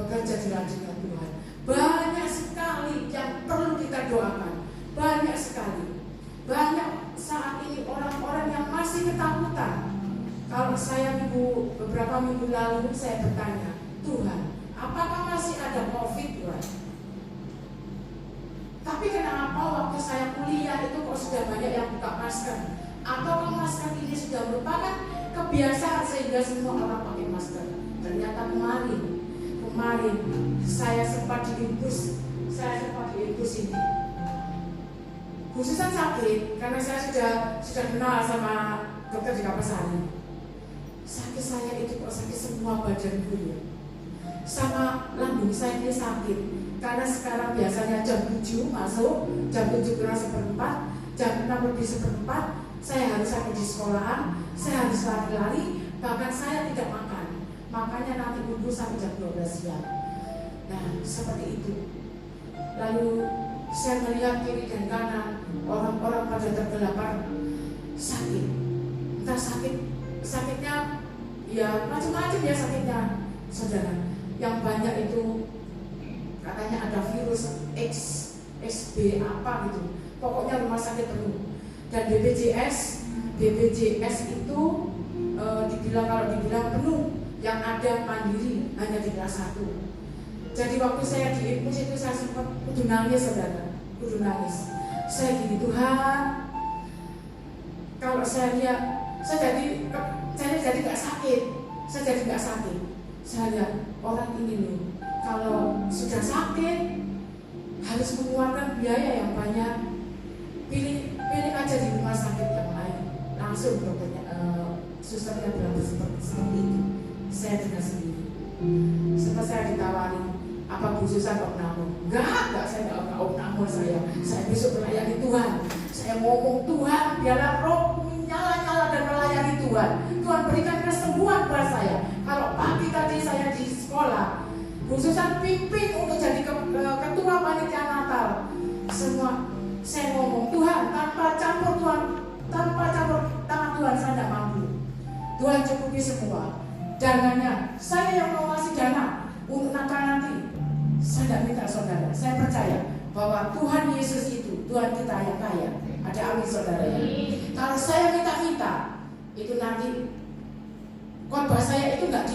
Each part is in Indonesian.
bekerja di ladang Tuhan. Banyak sekali yang perlu kita doakan. Banyak sekali. Banyak saat ini orang-orang yang masih ketakutan. Kalau saya beberapa minggu lalu saya bertanya, Tuhan, apakah masih ada COVID, Tuhan? Tapi kenapa waktu saya kuliah itu kok sudah banyak yang buka masker? Atau masker ini sudah merupakan kebiasaan sehingga semua orang pakai masker? Ternyata kemarin saya sempat diinfus ini. Khususan sakit karena saya sudah kenal sama dokter di Kapasari. Sakit saya itu kok sakit semua badanku ya. Sama lambung saya ini sakit. Karena sekarang biasanya jam 7 masuk, jam 7 kurang seperempat, jam 6 lebih seperempat, saya harus ada di sekolahan, saya harus lari-lari, bahkan saya tidak makan. Makanya nanti tunggu sampai jam 12 siang. Nah, seperti itu. Lalu saya melihat kiri dan kanan, orang-orang pada tergelapar sakit. Entah sakitnya, ya macam-macam ya sakitnya, saudara. Yang banyak itu katanya ada virus XB apa gitu. Pokoknya rumah sakit penuh. Dan BPJS itu kalau dibilang penuh, yang ada mandiri hanya di kelas 1. Jadi waktu saya diinfus itu saya sempat kudu nangis, saudara, kudu nangis. Saya gini, Tuhan, kalau saya lihat, saya jadi nggak sakit. Saya lihat orang ini loh, kalau sudah sakit harus mengeluarkan biaya yang banyak. Pilih aja di rumah sakit yang lain. Langsung dokternya, susternya bilang seperti itu. Saya dengar sendiri. Sempat saya ditawari, apa Bu Susan opname? Enggak, saya enggak opname saya. Saya besok melayani Tuhan. Saya ngomong, Tuhan, biarlah roh nyala-nyala dan melayani Tuhan. Tuhan berikan kesembuhan kepada saya. Kalau pagi tadi saya di sekolah, Bu Susan pimpin untuk jadi ketua panitia Natal. Semua saya ngomong, Tuhan, tanpa campur tangan Tuhan saya tidak mampu. Tuhan cukupi semua. Dananya, saya yang mau kasih dana untuk Natal nanti. Saya tidak minta saudara, saya percaya bahwa Tuhan Yesus itu Tuhan kita yang kaya. Ada amin saudara ya. Kalau saya minta, itu nanti khotbah saya itu nggak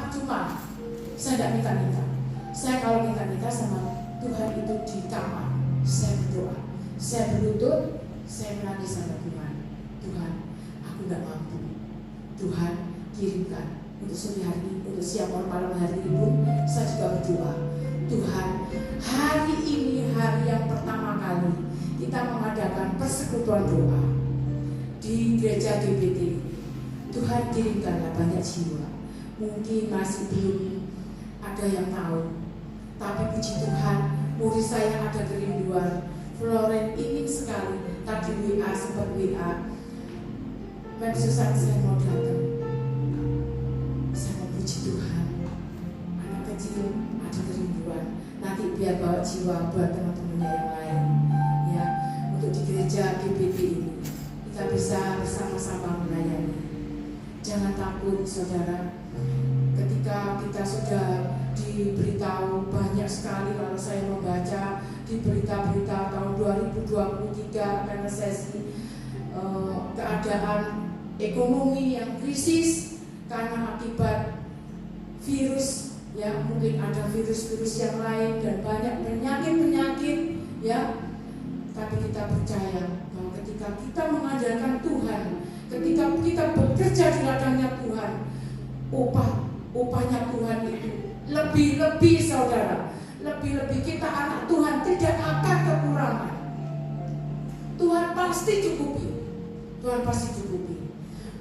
percuma. Saya tidak minta. Saya kalau minta sama Tuhan itu di kamar, saya berdoa, saya berlutut, saya menangis sama Tuhan. Tuhan, aku tidak mampu. Tuhan, kirimkan untuk sore hari, untuk siang malam hari ini pun saya juga berdoa. Tuhan, hari ini hari yang pertama kali kita mengadakan persekutuan doa di gereja GBT. Tuhan, kirimkanlah banyak jiwa. Mungkin masih belum ada yang tahu, tapi puji Tuhan, murid saya ada kerinduan. Floren ingin sekali, tadi sempat WA, Susan, saya mau datang. Saya mau puji Tuhan. Anak kecil ada kerinduan. Nanti biar bawa jiwa buat teman-temannya yang lain. Ya, untuk di gereja GBT ini kita bisa bersama-sama melayani. Jangan takut, saudara. Ketika kita sudah diberitahu banyak sekali, kalau saya membaca di berita-berita tahun 2023 akan resesi, keadaan ekonomi yang krisis karena akibat virus, ya mungkin ada virus-virus yang lain dan banyak penyakit-penyakit, ya. Tapi kita percaya bahwa ketika kita mengandalkan Tuhan, ketika kita bekerja di ladangnya Tuhan, upahnya Tuhan itu lebih-lebih, saudara, lebih-lebih. Kita anak Tuhan tidak akan kekurangan. Tuhan pasti cukupi.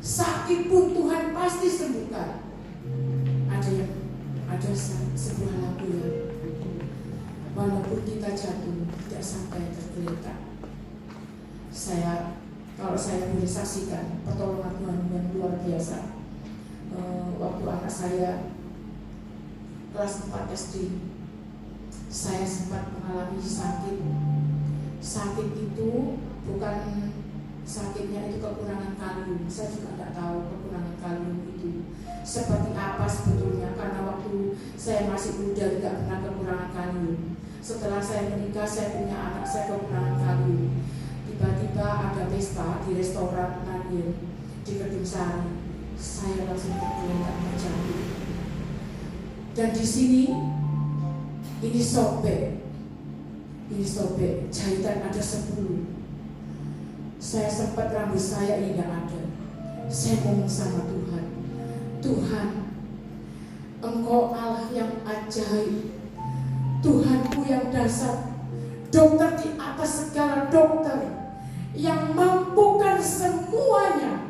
Sakit pun Tuhan pasti sembuhkan. Ada sebuah lagu yang walaupun kita jatuh tidak sampai tergeletak. Kalau saya boleh saksikan pertolongan Tuhan yang luar biasa. Waktu anak saya kelas 4 SD, saya sempat mengalami sakit. Sakit itu bukan sakitnya itu kekurangan kalium. Saya juga tidak tahu kekurangan kalium itu seperti apa sebetulnya, karena waktu saya masih muda tidak pernah kekurangan kalium. Setelah saya menikah, saya punya anak, saya kekurangan kalium. Tiba-tiba ada pesta di restoran Nandir di Kedung Sari, saya langsung tergeletak terjatuh. Dan di sini ini sobek jahitan ada 10. Saya sempat rambut saya ini tidak ada. Saya ngomong sama Tuhan, Tuhan, Engkau Allah yang ajaib, Tuhanku yang dasar, dokter di atas segala dokter, yang mampukan semuanya.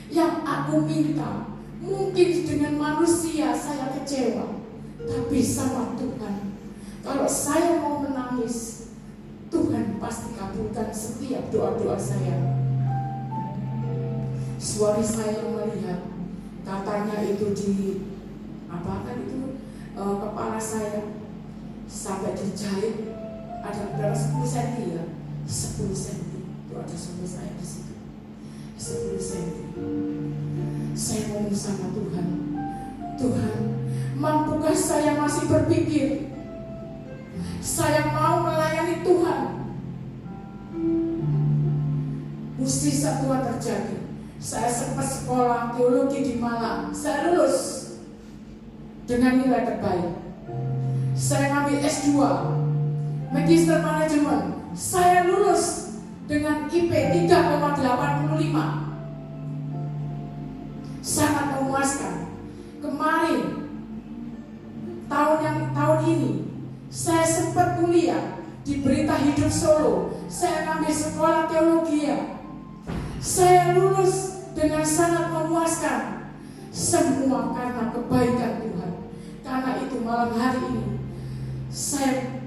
Yang aku minta, mungkin dengan manusia saya kecewa, tapi sama Tuhan, kalau saya mau menangis, Tuhan pasti kabulkan setiap doa-doa saya. Suami saya yang melihat, katanya itu di kepala saya sampai dijahit ada berapa, 10 cm ya, 10 cm. Itu ada suami saya di situ, 10 cm. Saya ngomong sama Tuhan, Tuhan, mampukah saya masih berpikir saya mau melayani Tuhan? Mesti satu terjadi. Saya sempat sekolah teologi di Malang, saya lulus dengan nilai terbaik. Saya ngambil S2 Magister Manajemen, saya lulus dengan IP 3,85. Sangat memuaskan. Kemarin tahun ini saya sempat kuliah di Berita Hidup Solo. Saya ngambil sekolah teologi. Saya lulus dengan sangat memuaskan. Semua karena kebaikan Tuhan. Karena itu malam hari ini saya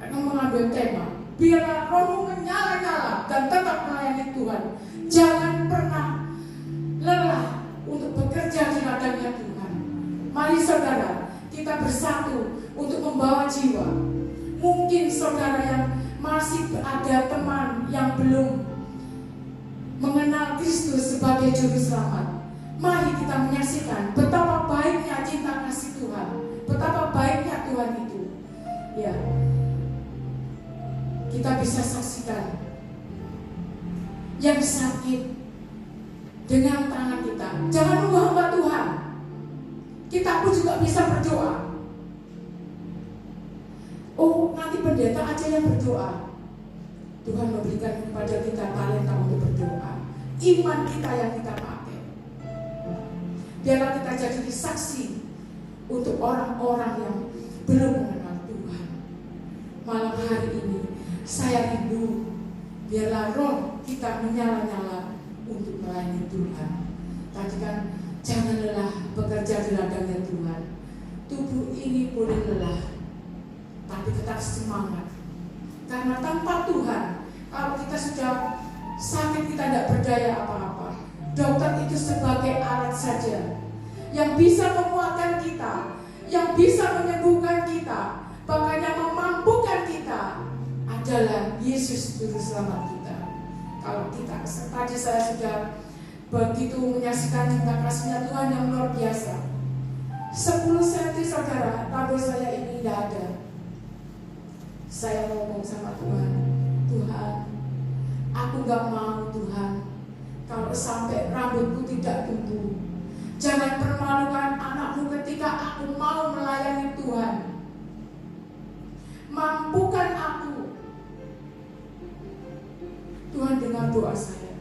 akan mengambil tema, biarlah rohmu menyala-nyala dan tetap melayani Tuhan. Jangan pernah lelah untuk bekerja di ladangnya Tuhan. Mari saudara, kita bersatu untuk membawa jiwa. Mungkin saudara yang masih ada teman yang belum mengenal Kristus sebagai juru selamat, mari kita menyaksikan betapa baiknya cinta kasih Tuhan, betapa baiknya Tuhan itu. Ya, kita bisa saksikan yang sakit dengan tangan kita. Jangan nunggu hamba Tuhan, kita pun juga bisa berdoa. Oh, nanti pendeta aja yang berdoa. Tuhan memberikan kepada kita talenta untuk berdoa. Iman kita yang kita pakai. Biarlah kita jadi saksi untuk orang-orang yang belum mengenal Tuhan. Malam hari ini saya rindu, biarlah roh kita menyala-nyala untuk melayani Tuhan. Tadi kan, jangan lelah bekerja di ladangnya Tuhan. Tubuh ini boleh lelah, tapi tetap semangat. Karena tanpa Tuhan, kalau kita sudah sakit, kita tidak berdaya apa-apa. Dokter itu sebagai alat saja yang bisa menguatkan kita, yang bisa menyembuhkan kita, bahkan yang memampukan kita adalah Yesus Juru Selamat kita. Kalau kita, tadi saya sudah begitu menyaksikan cinta kasihnya Tuhan yang luar biasa. 10 cm saudara, rambut saya ini tidak ada. Saya ngomong sama Tuhan, Tuhan, aku gak mau Tuhan kalau sampai rambutku tidak tumbuh. Jangan permalukan anakmu ketika aku mau melayani Tuhan. Mampukan aku. Tuhan dengar doa saya.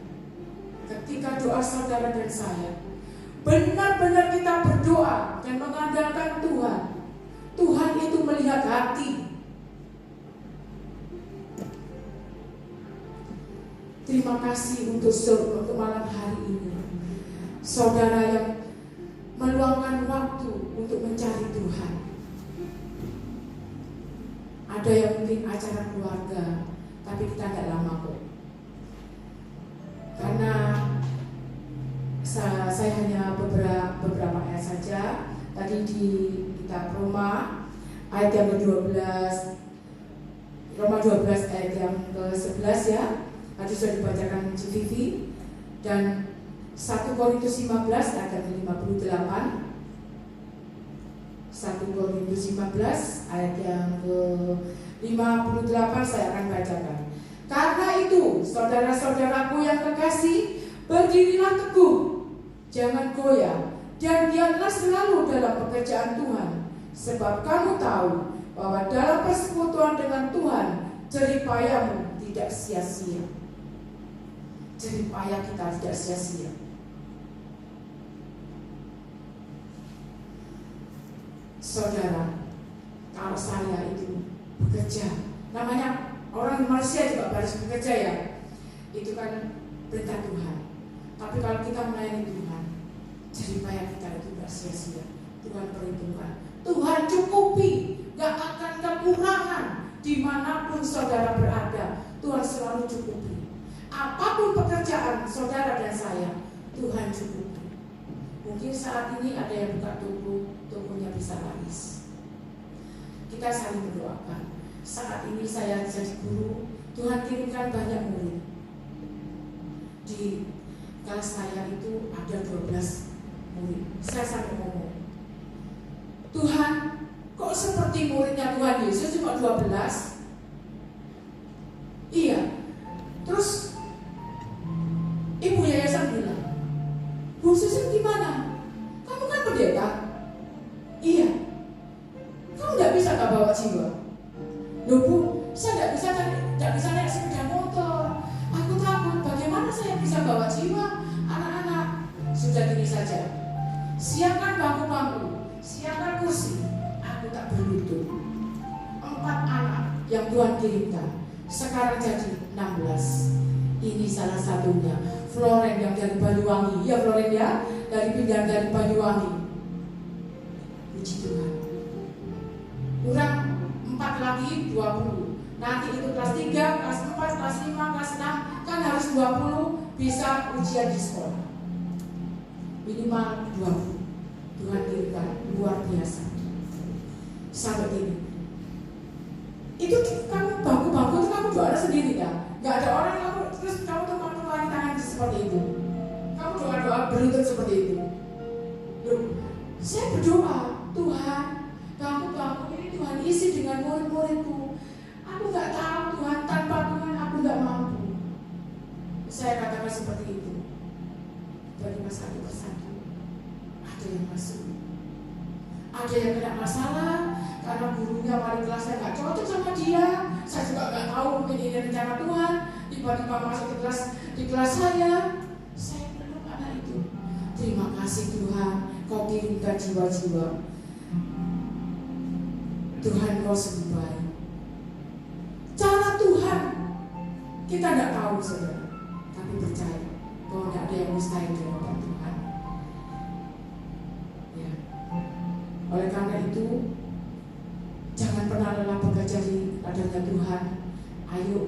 Ketika doa saudara dan saya, benar-benar kita berdoa dan mengandalkan Tuhan. Tuhan itu melihat hati. Terima kasih untuk malam hari ini. Saudara yang meluangkan waktu untuk mencari Tuhan. Ada yang mungkin acara keluarga, tapi kita tidak lama kok. Karena saya hanya beberapa ayat saja. Tadi di kitab Roma ayat yang ke-12, Roma 12 ayat yang ke-11 ya. Tadi sudah dibacakan GVV. Dan 1 Korintus 15 ayat 58. 1 Korintus 15 ayat yang ke-58 saya akan bacakan. Karena itu, saudara-saudaraku yang terkasih, berdirilah teguh, jangan goyah, dan giatlah selalu dalam pekerjaan Tuhan, sebab kamu tahu bahwa dalam persekutuan dengan Tuhan, jerih payahmu tidak sia-sia. Jerih payah kita tidak sia-sia. Saudara, kalau saya itu bekerja, namanya orang Malaysia juga harus bekerja ya, itu kan perintah Tuhan. Tapi kalau kita melayani Tuhan, jerih payah kita itu tidak sia-sia. Tuhan perhitungkan, Tuhan cukupi, gak akan kekurangan dimanapun saudara berada. Tuhan selalu cukupi. Apapun pekerjaan saudara dan saya, Tuhan cukupi. Mungkin saat ini ada yang buka toko, tokonya bisa laris. Kita saling berdoakan. Saat ini saya jadi guru, Tuhan kirimkan banyak murid. Di kelas saya itu ada 12 murid. Saya sampai ngomong, Tuhan, kok seperti muridnya Tuhan Yesus cuma 12? Iya. Terus ibu yayasan bilang, Bu Susan gimana? Kamu kan pendeta? Iya. Kamu tidak bisa gak bawa jiwa? Loh Bu, saya tidak bisa naik sepeda motor. Aku takut, bagaimana saya bisa bawa jiwa anak-anak? Sudah gini saja, siapkan bangku-bangku, siapkan kursi. Aku tak berlutut. 4 anak yang Tuhan kirimkan sekarang jadi 16. Ini salah satunya, Floren yang dari Banyuwangi. Ya Floren ya, pindah dari Banyuwangi. Puji Tuhan. Kurang 4 lagi 20. Nanti itu kelas 3, kelas 4, kelas 5, kelas 6 kan harus 20 bisa ujian di sekolah. Minimal 20. Tuhan kirimkan luar biasa. Sampai ini. Itu kamu bangku-bangku itu kamu doa sendiri kan? Gak ada orang kamu terus kamu tuh lagi tangan seperti itu. Kamu doa-doa berlutut seperti itu. Loh, saya berdoa, Tuhan, bangku-bangku ini Tuhan isi dengan murid-muridku. Aku gak tahu Tuhan, tanpa Tuhan aku gak mampu. Saya katakan seperti itu. Dari satu persatu ada yang masuk, ada yang kena masalah karena gurunya wali kelasnya gak cocok sama dia. Saya juga gak tahu, mungkin ini rencana Tuhan. Tiba-tiba masuk di kelas saya peluk anak itu. Terima kasih Tuhan, Kau kirimkan jiwa-jiwa. Tuhan Kau sungguh baik. Cara Tuhan kita tidak tahu saudara, tapi percaya bahwa tidak ada yang mustahil di hadapan Tuhan. Ya. Oleh karena itu, jangan pernah lelah bekerja di ladangnya Tuhan. Ayo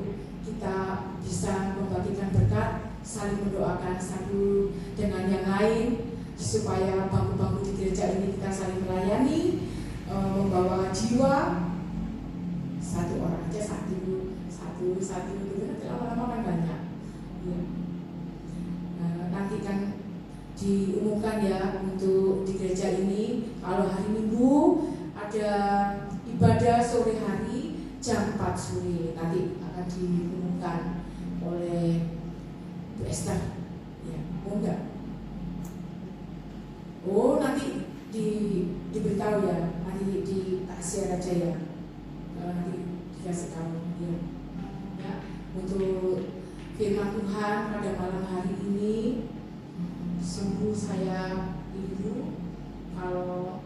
kita bisa membagikan berkat, saling mendoakan satu dengan yang lain, supaya bangku-bangku di gereja ini kita saling melayani, membawa jiwa. Satu orang aja satu, itu nanti lama-lama kan banyak. Ya. Nanti kan diumumkan ya untuk di gereja ini, kalau hari Minggu ada ibadah sore hari jam 4 sore, nanti akan diumumkan oleh Bu Esther. Ya, mau enggak? Oh, nanti diberitahu ya, nanti di share aja ya. Nanti dikasih tahu ya. Ya, untuk firman Tuhan pada malam hari ini, sungguh saya rindu kalau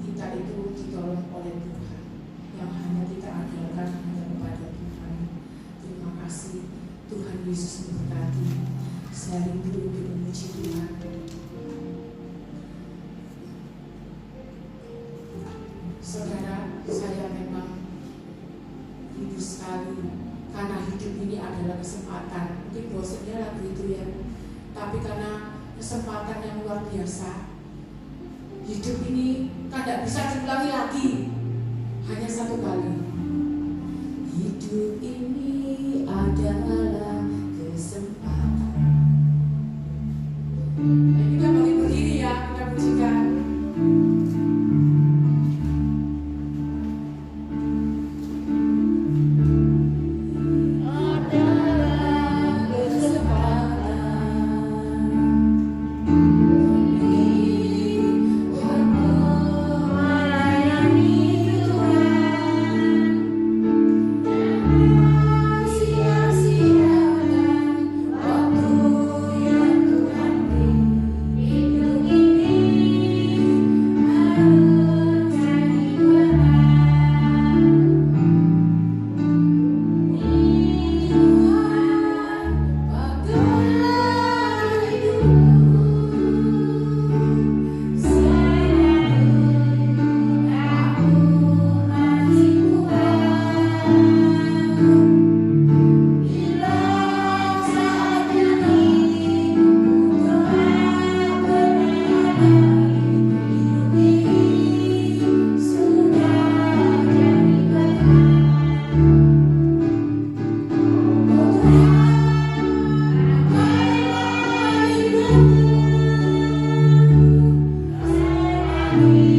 kita itu ditolong oleh Tuhan, yang hanya kita andalkan hanya kepada Tuhan. Terima kasih Tuhan Yesus memberkati. Saya rindu untuk memuji Tuhan. Saudara, saya memang rindu sekali karena hidup ini adalah kesempatan. Mungkin bosannya lagu itu ya, tapi karena kesempatan yang luar biasa. Hidup ini kan tidak bisa diulangi lagi, hanya satu kali. hidup ini adalah kesempatan. Nah, kita boleh berdiri ya, kita pujikan. Amin.